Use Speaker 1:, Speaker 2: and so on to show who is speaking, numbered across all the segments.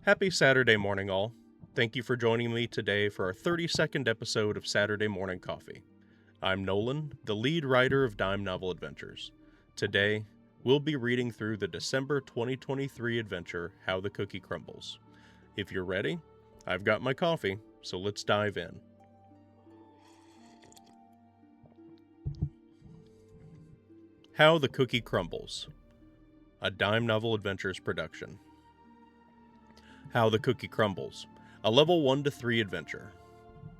Speaker 1: Happy Saturday morning, all. Thank you for joining me today for our 32nd episode of Saturday Morning Coffee. I'm Nolan, the lead writer of Dime Novel Adventures. Today, we'll be reading through the December 2023 adventure, How the Cookie Crumbles. If you're ready, I've got my coffee, so let's dive in. How the Cookie Crumbles, a Dime Novel Adventures production. How the Cookie Crumbles, a level 1 to 3 adventure.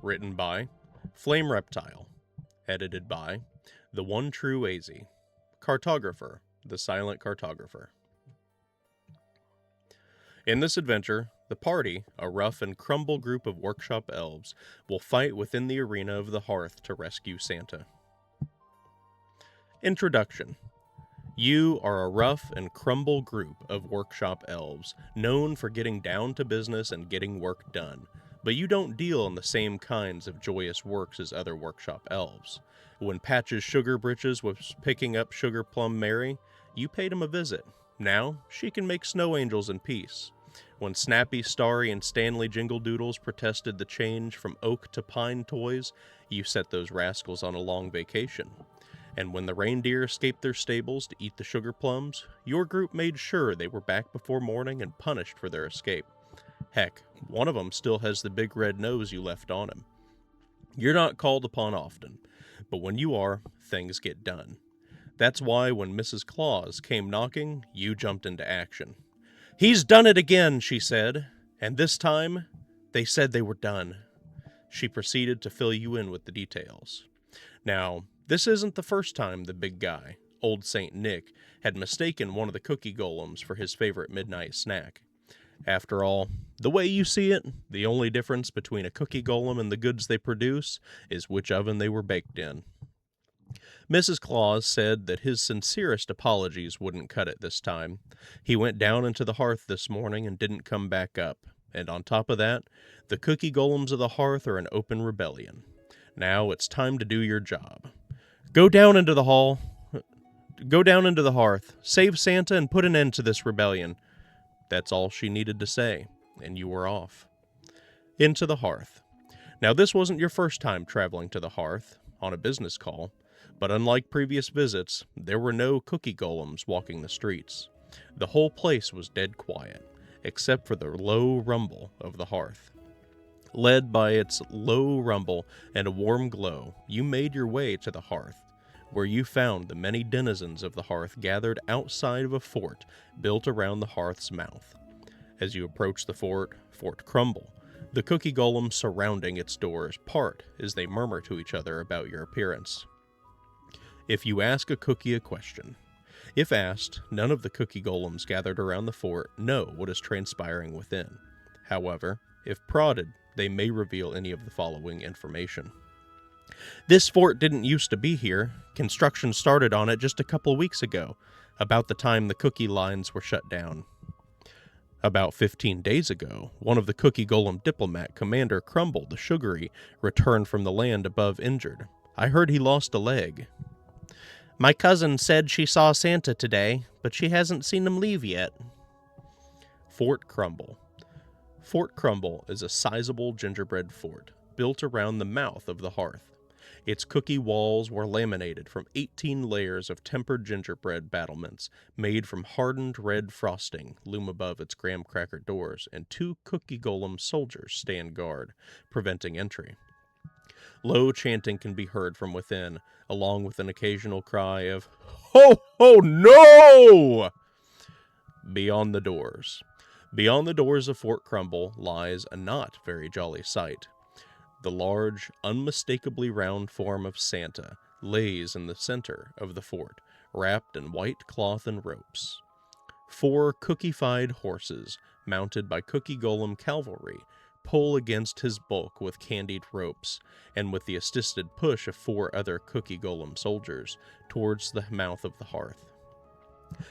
Speaker 1: Written by Flame Reptile. Edited by The One True AZ. Cartographer, the Silent Cartographer. In this adventure, the party, a rough and crumble group of workshop elves, will fight within the arena of the hearth to rescue Santa. Introduction. You are a rough and crumble group of workshop elves, known for getting down to business and getting work done, but you don't deal in the same kinds of joyous works as other workshop elves. When Patch's Sugar Britches was picking up Sugar Plum Mary, you paid him a visit. Now, she can make snow angels in peace. When Snappy, Starry, and Stanley Jingledoodles protested the change from oak to pine toys, you set those rascals on a long vacation. And when the reindeer escaped their stables to eat the sugar plums, your group made sure they were back before morning and punished for their escape. Heck, one of them still has the big red nose you left on him. You're not called upon often, but when you are, things get done. That's why when Mrs. Claus came knocking, you jumped into action. "He's done it again," she said, and this time, they said they were done. She proceeded to fill you in with the details. Now, this isn't the first time the big guy, Old Saint Nick, had mistaken one of the cookie golems for his favorite midnight snack. After all, the way you see it, the only difference between a cookie golem and the goods they produce is which oven they were baked in. Mrs. Claus said that his sincerest apologies wouldn't cut it this time. He went down into the hearth this morning and didn't come back up, and on top of that, the cookie golems of the hearth are in open rebellion. Now it's time to do your job. Go down into the hearth, save Santa, and put an end to this rebellion. That's all she needed to say, and you were off. Into the hearth. Now, this wasn't your first time traveling to the hearth on a business call, but unlike previous visits, there were no cookie golems walking the streets. The whole place was dead quiet, except for the low rumble of the hearth. Led by its low rumble and a warm glow, you made your way to the hearth, where you found the many denizens of the hearth gathered outside of a fort built around the hearth's mouth. As you approach the Fort Crumble, the cookie golems surrounding its doors part as they murmur to each other about your appearance. If you ask a cookie a question, if asked, none of the cookie golems gathered around the fort know what is transpiring within. However, if prodded, they may reveal any of the following information. This fort didn't used to be here. Construction started on it just a couple weeks ago, about the time the cookie lines were shut down. About 15 days ago, one of the cookie golem diplomat, Commander Crumble the Sugary, returned from the land above injured. I heard he lost a leg. My cousin said she saw Santa today, but she hasn't seen him leave yet. Fort Crumble. Fort Crumble is a sizable gingerbread fort built around the mouth of the hearth. Its cookie walls were laminated from 18 layers of tempered gingerbread battlements made from hardened red frosting loom above its graham cracker doors, and 2 cookie golem soldiers stand guard, preventing entry. Low chanting can be heard from within, along with an occasional cry of, "Ho, ho, no!" Beyond the doors. Beyond the doors of Fort Crumble lies a not very jolly sight. The large, unmistakably round form of Santa lays in the center of the fort, wrapped in white cloth and ropes. 4 cookified horses, mounted by cookie golem cavalry, pull against his bulk with candied ropes, and with the assisted push of 4 other cookie golem soldiers, towards the mouth of the hearth.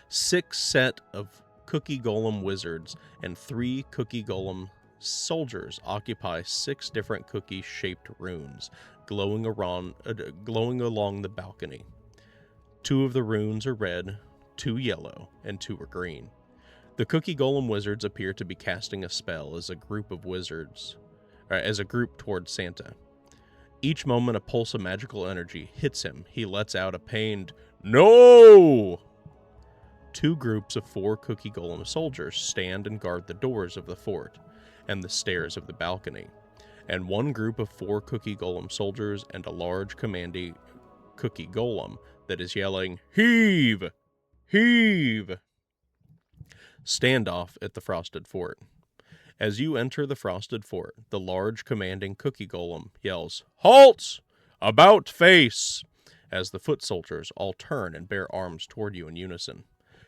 Speaker 1: 6 set of cookie golem wizards and 3 cookie golem soldiers occupy 6 different cookie-shaped runes, glowing along the balcony. 2 of the runes are red, 2 yellow, and 2 are green. The Cookie Golem wizards appear to be casting a spell as a group towards Santa. Each moment a pulse of magical energy hits him, he lets out a pained, "No!" 2 groups of 4 Cookie Golem soldiers stand and guard the doors of the fort and the stairs of the balcony, and 1 group of 4 Cookie Golem soldiers and a large commanding Cookie Golem that is yelling, "Heave! Heave!" Standoff at the Frosted Fort. As you enter the Frosted Fort, the large commanding Cookie Golem yells, "Halt! About face!" as the foot soldiers all turn and bear arms toward you in unison.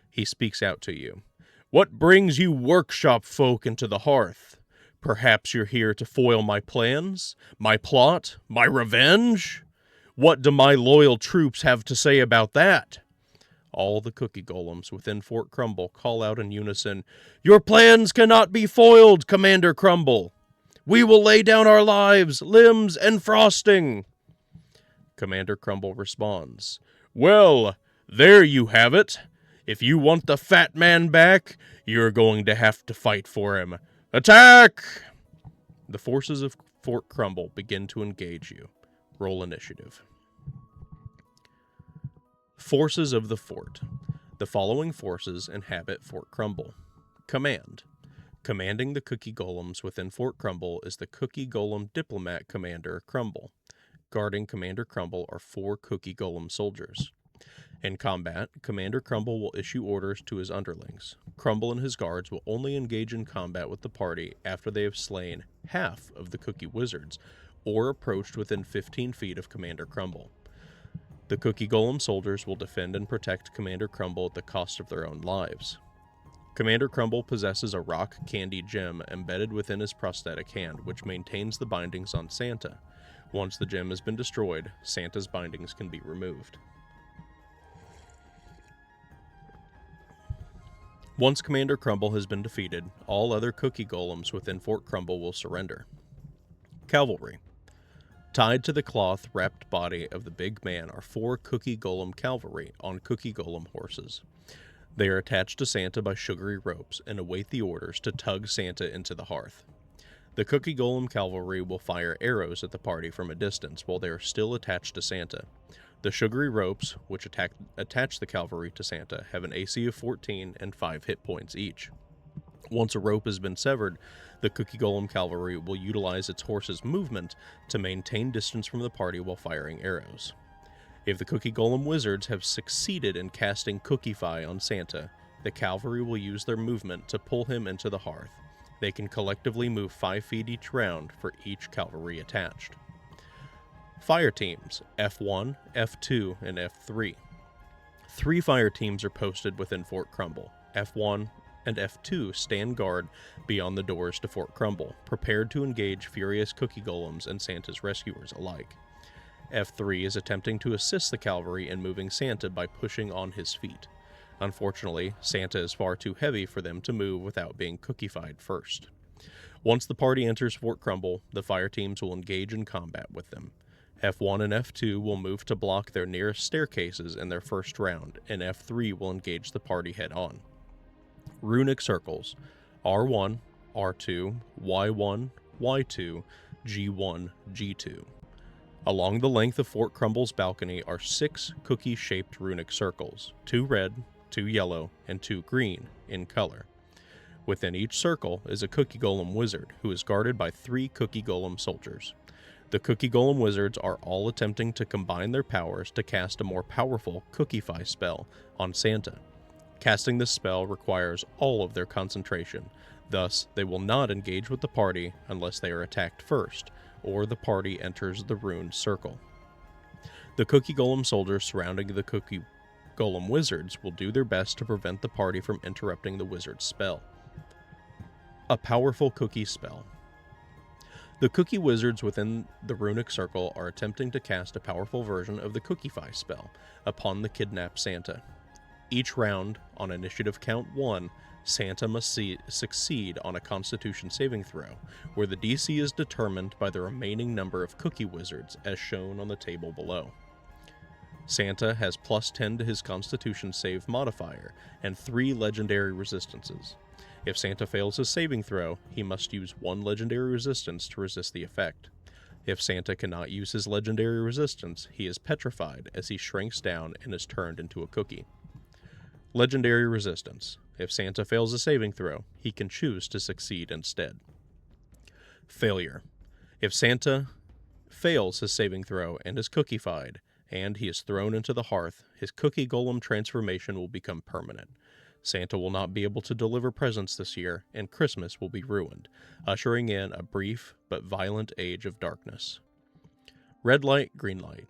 Speaker 1: He speaks out to you. "What brings you workshop folk into the hearth? Perhaps you're here to foil my plans, my plot, my revenge? What do my loyal troops have to say about that?" All the Cookie Golems within Fort Crumble call out in unison, "Your plans cannot be foiled, Commander Crumble. We will lay down our lives, limbs, and frosting." Commander Crumble responds, "Well, there you have it. If you want the fat man back, you're going to have to fight for him. Attack!" The forces of Fort Crumble begin to engage you. Roll initiative. Forces of the fort. The following forces inhabit Fort Crumble. Command. Commanding the Cookie Golems within Fort Crumble is the Cookie Golem Diplomat Commander Crumble. Guarding Commander Crumble are 4 Cookie Golem soldiers. In combat, Commander Crumble will issue orders to his underlings. Crumble and his guards will only engage in combat with the party after they have slain half of the Cookie Wizards or approached within 15 feet of Commander Crumble. The Cookie Golem soldiers will defend and protect Commander Crumble at the cost of their own lives. Commander Crumble possesses a rock candy gem embedded within his prosthetic hand, which maintains the bindings on Santa. Once the gem has been destroyed, Santa's bindings can be removed. Once Commander Crumble has been defeated, all other Cookie Golems within Fort Crumble will surrender. Cavalry. Tied to the cloth-wrapped body of the big man are 4 Cookie Golem cavalry on Cookie Golem horses. They are attached to Santa by sugary ropes and await the orders to tug Santa into the hearth. The Cookie Golem cavalry will fire arrows at the party from a distance while they are still attached to Santa. The sugary ropes, which attach the cavalry to Santa, have an AC of 14 and 5 hit points each. Once a rope has been severed, the Cookie Golem cavalry will utilize its horse's movement to maintain distance from the party while firing arrows. If the Cookie Golem wizards have succeeded in casting Cookify on Santa, the cavalry will use their movement to pull him into the hearth. They can collectively move 5 feet each round for each cavalry attached. Fire teams, F1, F2, and F3. 3 fire teams are posted within Fort Crumble. F1 and F2 stand guard beyond the doors to Fort Crumble, prepared to engage furious Cookie Golems and Santa's rescuers alike. F3 is attempting to assist the cavalry in moving Santa by pushing on his feet. Unfortunately, Santa is far too heavy for them to move without being cookified first. Once the party enters Fort Crumble, the fire teams will engage in combat with them. F1 and F2 will move to block their nearest staircases in their first round, and F3 will engage the party head-on. Runic circles, R1, R2, Y1, Y2, G1, G2. Along the length of Fort Crumble's balcony are 6 cookie-shaped runic circles, 2 red, 2 yellow, and 2 green in color. Within each circle is a Cookie Golem wizard who is guarded by 3 Cookie Golem soldiers. The Cookie Golem wizards are all attempting to combine their powers to cast a more powerful Cookify spell on Santa. Casting this spell requires all of their concentration, thus they will not engage with the party unless they are attacked first, or the party enters the ruined circle. The Cookie Golem soldiers surrounding the Cookie Golem wizards will do their best to prevent the party from interrupting the wizard's spell. A powerful cookie spell. The Cookie Wizards within the runic circle are attempting to cast a powerful version of the Cookify spell upon the kidnapped Santa. Each round, on initiative count 1, Santa must succeed on a Constitution saving throw, where the DC is determined by the remaining number of Cookie Wizards as shown on the table below. Santa has +10 to his Constitution save modifier and 3 legendary resistances. If Santa fails his saving throw, he must use 1 legendary resistance to resist the effect. If Santa cannot use his legendary resistance, he is petrified as he shrinks down and is turned into a cookie. Legendary resistance. If Santa fails a saving throw, he can choose to succeed instead. Failure. If Santa fails his saving throw and is cookified, and he is thrown into the hearth, his cookie golem transformation will become permanent. Santa will not be able to deliver presents this year, and Christmas will be ruined, ushering in a brief but violent age of darkness. Red light, green light.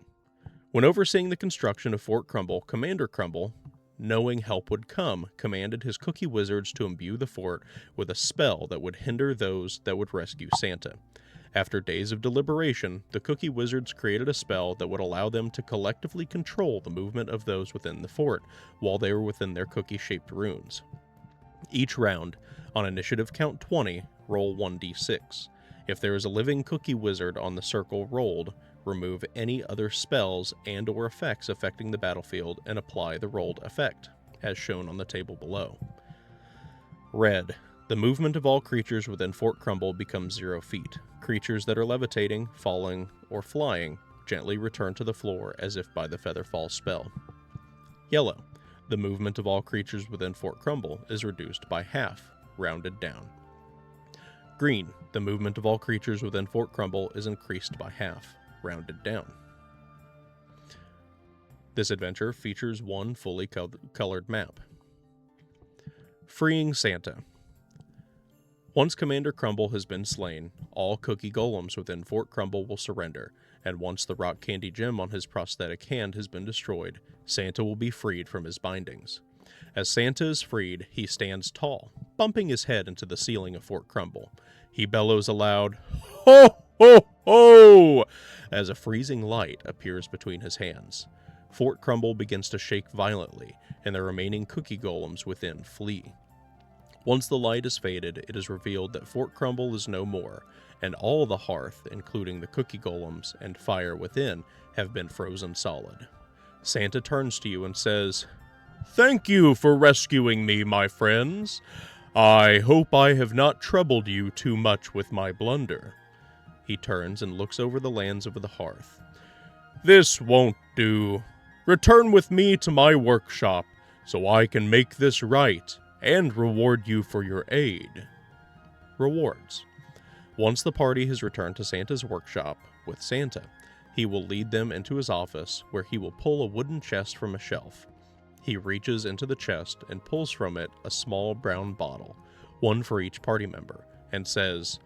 Speaker 1: When overseeing the construction of Fort Crumble, Commander Crumble, knowing help would come, commanded his cookie wizards to imbue the fort with a spell that would hinder those that would rescue Santa. After days of deliberation, the cookie wizards created a spell that would allow them to collectively control the movement of those within the fort while they were within their cookie-shaped runes. Each round, on initiative count 20, roll 1d6. If there is a living cookie wizard on the circle rolled, remove any other spells and or effects affecting the battlefield and apply the rolled effect, as shown on the table below. Red. The movement of all creatures within Fort Crumble becomes 0 feet. Creatures that are levitating, falling, or flying gently return to the floor as if by the Featherfall spell. Yellow. The movement of all creatures within Fort Crumble is reduced by half, rounded down. Green. The movement of all creatures within Fort Crumble is increased by half, rounded down. This adventure features 1 fully colored map. Freeing Santa. Once Commander Crumble has been slain, all cookie golems within Fort Crumble will surrender, and once the rock candy gem on his prosthetic hand has been destroyed, Santa will be freed from his bindings. As Santa is freed, he stands tall, bumping his head into the ceiling of Fort Crumble. He bellows aloud, "Ho, ho, ho!" as a freezing light appears between his hands. Fort Crumble begins to shake violently, and the remaining cookie golems within flee. Once the light is faded, it is revealed that Fort Crumble is no more, and all the hearth, including the cookie golems and fire within, have been frozen solid. Santa turns to you and says, "Thank you for rescuing me, my friends. I hope I have not troubled you too much with my blunder." He turns and looks over the lands of the hearth. "This won't do. Return with me to my workshop, so I can make this right and reward you for your aid." Rewards. Once the party has returned to Santa's workshop with Santa, he will lead them into his office, where he will pull a wooden chest from a shelf. He reaches into the chest and pulls from it a small brown bottle, 1 for each party member, and says,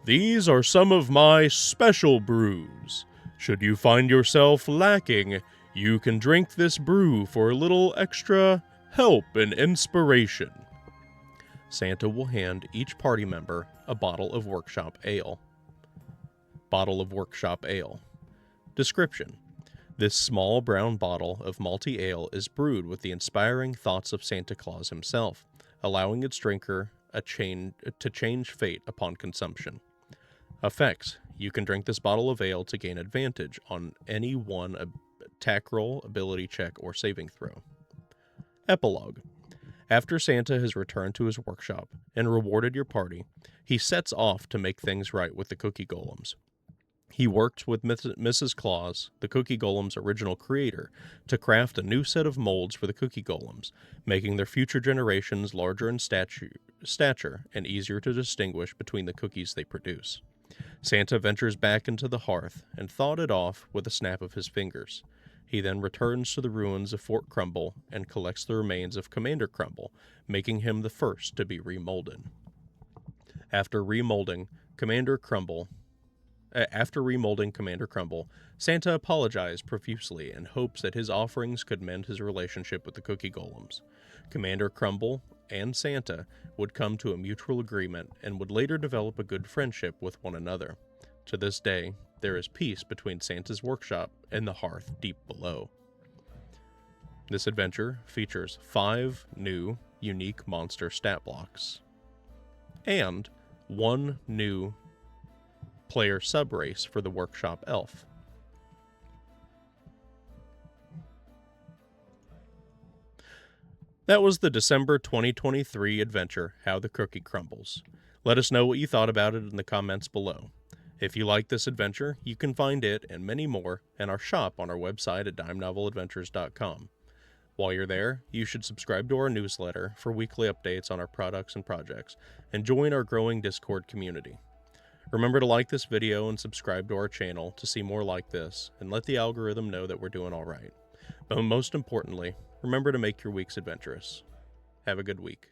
Speaker 1: "These are some of my special brews. Should you find yourself lacking, you can drink this brew for a little extra help and inspiration." Santa will hand each party member a bottle of workshop ale. Bottle of workshop ale. Description. This small brown bottle of malty ale is brewed with the inspiring thoughts of Santa Claus himself, allowing its drinker to change fate upon consumption. Effects. You can drink this bottle of ale to gain advantage on any one attack roll, ability check, or saving throw. Epilogue. After Santa has returned to his workshop and rewarded your party, he sets off to make things right with the cookie golems. He worked with Mrs. Claus, the cookie golem's original creator, to craft a new set of molds for the cookie golems, making their future generations larger in stature and easier to distinguish between the cookies they produce. Santa ventures back into the hearth and thawed it off with a snap of his fingers. He then returns to the ruins of Fort Crumble and collects the remains of Commander Crumble, making him the first to be remolded. After remolding Commander Crumble, Santa apologized profusely and hopes that his offerings could mend his relationship with the cookie golems. Commander Crumble and Santa would come to a mutual agreement and would later develop a good friendship with one another. To this day, there is peace between Santa's workshop and the hearth deep below. This adventure features 5 new, unique monster stat blocks, and 1 new player subrace for the workshop elf. That was the December 2023 adventure, How the Cookie Crumbles. Let us know what you thought about it in the comments below. If you like this adventure, you can find it and many more in our shop on our website at dimenoveladventures.com. While you're there, you should subscribe to our newsletter for weekly updates on our products and projects, and join our growing Discord community. Remember to like this video and subscribe to our channel to see more like this, and let the algorithm know that we're doing alright. But most importantly, remember to make your weeks adventurous. Have a good week.